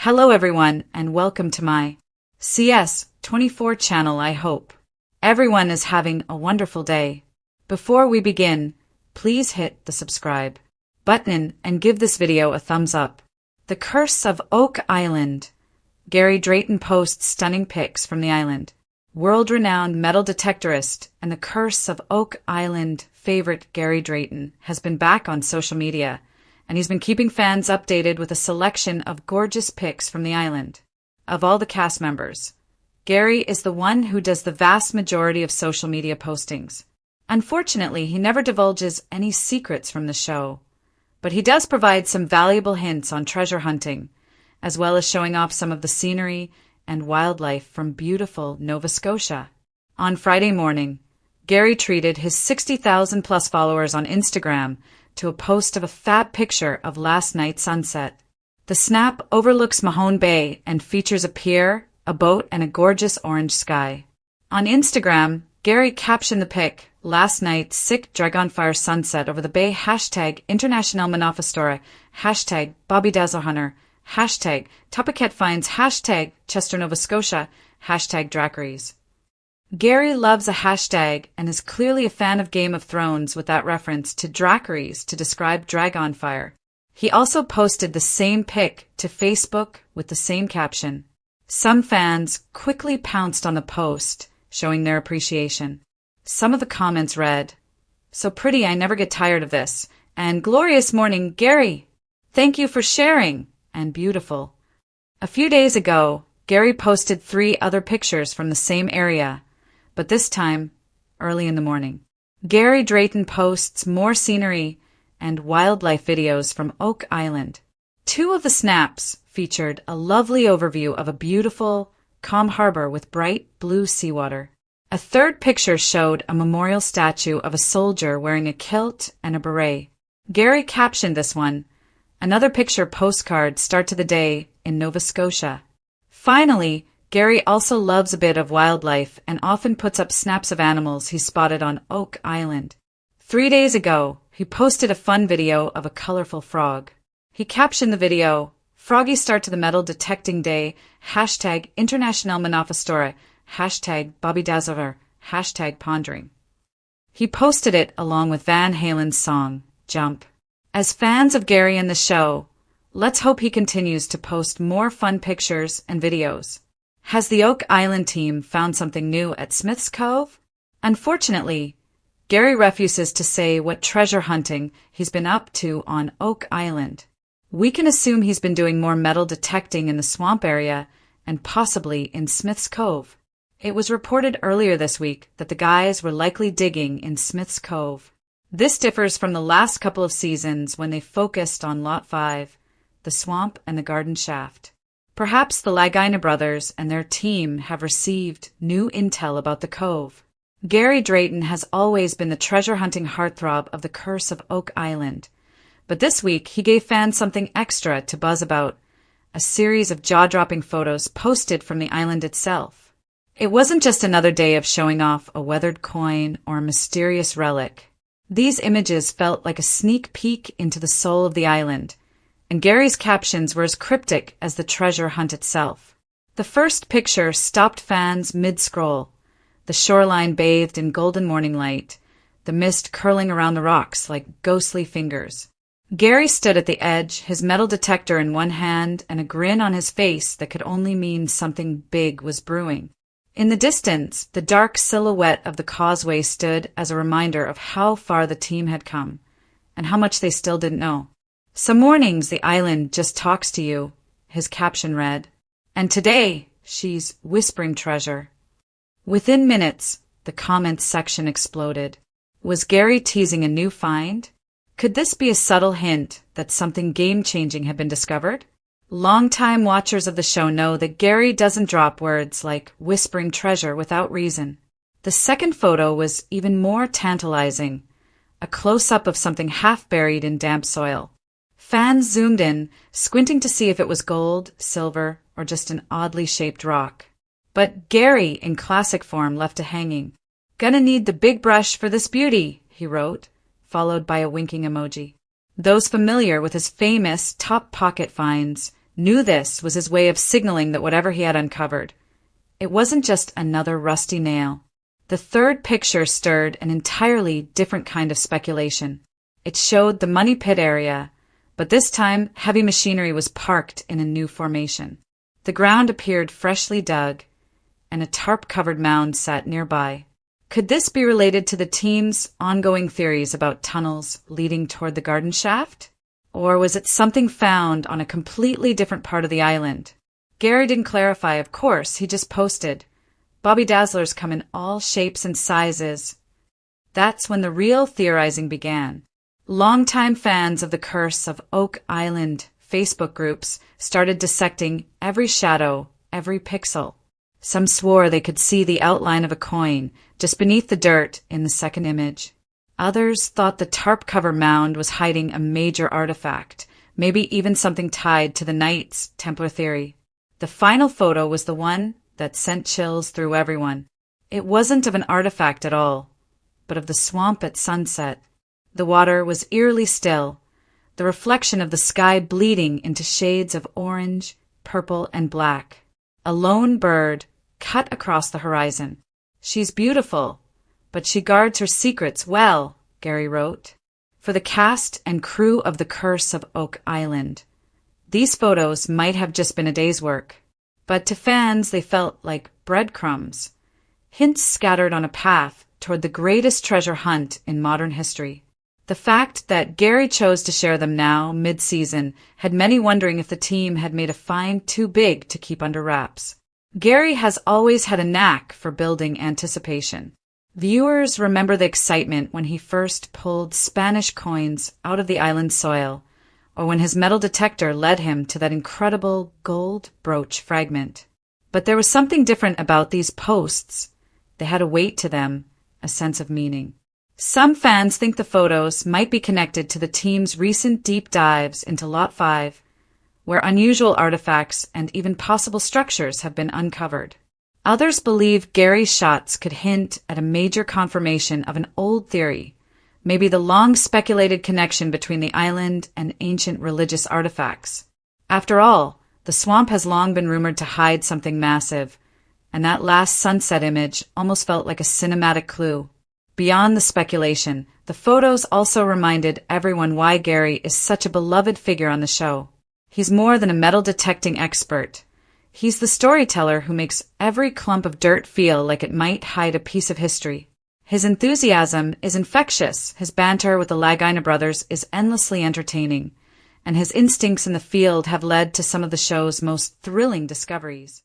Hello everyone and welcome to my CS24 channel. I hope everyone is having a wonderful day. Before we begin, please hit the subscribe button and give this video a thumbs up. The Curse of Oak Island. Gary Drayton posts stunning pics from the island. World-renowned metal detectorist and the Curse of Oak Island favorite Gary Drayton has been back on social media, and he's been keeping fans updated with a selection of gorgeous pics from the island. Of all the cast members, Gary is the one who does the vast majority of social media postings. Unfortunately, he never divulges any secrets from the show, but he does provide some valuable hints on treasure hunting, as well as showing off some of the scenery and wildlife from beautiful Nova Scotia. On Friday morning, Gary treated his 60,000 plus followers on Instagram to a post of a fab picture of last night's sunset. The snap overlooks Mahone Bay and features a pier, a boat, and a gorgeous orange sky. On Instagram, Gary captioned the pic, "Last night's sick dragonfire sunset over the bay, #International Manifestora, #Bobby Dazzlehunter, #Topicat Finds, #Chester, Nova Scotia, #Dracaries." Gary loves a hashtag and is clearly a fan of Game of Thrones with that reference to Dracaries to describe dragonfire. He also posted the same pic to Facebook with the same caption. Some fans quickly pounced on the post, showing their appreciation. Some of the comments read, "So pretty, I never get tired of this," and "Glorious morning, Gary. Thank you for sharing," and "Beautiful." A few days ago, Gary posted 3 other pictures from the same area, but this time, early in the morning. Gary Drayton posts more scenery and wildlife videos from Oak Island. 2 of the snaps featured a lovely overview of a beautiful, calm harbor with bright blue seawater. A third picture showed a memorial statue of a soldier wearing a kilt and a beret. Gary captioned this one, "Another picture postcard start to the day in Nova Scotia." Finally, Gary also loves a bit of wildlife and often puts up snaps of animals he spotted on Oak Island. 3 days ago, he posted a fun video of a colorful frog. He captioned the video, "Froggy start to the metal detecting day, #International Manifestora, #Bobby Dazzlehunter, #Pondering." He posted it along with Van Halen's song, "Jump." As fans of Gary and the show, let's hope he continues to post more fun pictures and videos. Has the Oak Island team found something new at Smith's Cove? Unfortunately, Gary refuses to say what treasure hunting he's been up to on Oak Island. We can assume he's been doing more metal detecting in the swamp area and possibly in Smith's Cove. It was reported earlier this week that the guys were likely digging in Smith's Cove. This differs from the last couple of seasons when they focused on Lot 5, the swamp and the garden shaft. Perhaps the Lagina brothers and their team have received new intel about the cove. Gary Drayton has always been the treasure-hunting heartthrob of the Curse of Oak Island, but this week he gave fans something extra to buzz about, a series of jaw-dropping photos posted from the island itself. It wasn't just another day of showing off a weathered coin or a mysterious relic. These images felt like a sneak peek into the soul of the island, and Gary's captions were as cryptic as the treasure hunt itself. The first picture stopped fans mid-scroll, the shoreline bathed in golden morning light, the mist curling around the rocks like ghostly fingers. Gary stood at the edge, his metal detector in one hand and a grin on his face that could only mean something big was brewing. In the distance, the dark silhouette of the causeway stood as a reminder of how far the team had come and how much they still didn't know. "Some mornings the island just talks to you," his caption read, "and today she's whispering treasure." Within minutes, the comments section exploded. Was Gary teasing a new find? Could this be a subtle hint that something game-changing had been discovered? Longtime watchers of the show know that Gary doesn't drop words like whispering treasure without reason. The second photo was even more tantalizing, a close-up of something half buried in damp soil. Fans zoomed in, squinting to see if it was gold, silver, or just an oddly shaped rock. But Gary, in classic form, left it hanging. "Gonna need the big brush for this beauty," he wrote, followed by a winking emoji. Those familiar with his famous top pocket finds knew this was his way of signaling that whatever he had uncovered, it wasn't just another rusty nail. The third picture stirred an entirely different kind of speculation. It showed the money pit area, but this time heavy machinery was parked in a new formation. The ground appeared freshly dug, and a tarp-covered mound sat nearby. Could this be related to the team's ongoing theories about tunnels leading toward the garden shaft? Or was it something found on a completely different part of the island? Gary didn't clarify, of course, he just posted, "Bobby Dazzlers come in all shapes and sizes." That's when the real theorizing began. Longtime fans of the Curse of Oak Island Facebook groups started dissecting every shadow, every pixel. Some swore they could see the outline of a coin just beneath the dirt in the second image. Others thought the tarp cover mound was hiding a major artifact, maybe even something tied to the Knights Templar theory. The final photo was the one that sent chills through everyone. It wasn't of an artifact at all, but of the swamp at sunset. The water was eerily still, the reflection of the sky bleeding into shades of orange, purple, and black. A lone bird cut across the horizon. "She's beautiful, but she guards her secrets well," Gary wrote. For the cast and crew of the Curse of Oak Island, these photos might have just been a day's work, but to fans they felt like breadcrumbs, hints scattered on a path toward the greatest treasure hunt in modern history. The fact that Gary chose to share them now, mid-season, had many wondering if the team had made a find too big to keep under wraps. Gary has always had a knack for building anticipation. Viewers remember the excitement when he first pulled Spanish coins out of the island's soil, or when his metal detector led him to that incredible gold brooch fragment. But there was something different about these posts. They had a weight to them, a sense of meaning. Some fans think the photos might be connected to the team's recent deep dives into Lot 5, where unusual artifacts and even possible structures have been uncovered. Others believe Gary's shots could hint at a major confirmation of an old theory, maybe the long-speculated connection between the island and ancient religious artifacts. After all, the swamp has long been rumored to hide something massive, and that last sunset image almost felt like a cinematic clue. Beyond the speculation, the photos also reminded everyone why Gary is such a beloved figure on the show. He's more than a metal detecting expert. He's the storyteller who makes every clump of dirt feel like it might hide a piece of history. His enthusiasm is infectious, his banter with the Lagina brothers is endlessly entertaining, and his instincts in the field have led to some of the show's most thrilling discoveries.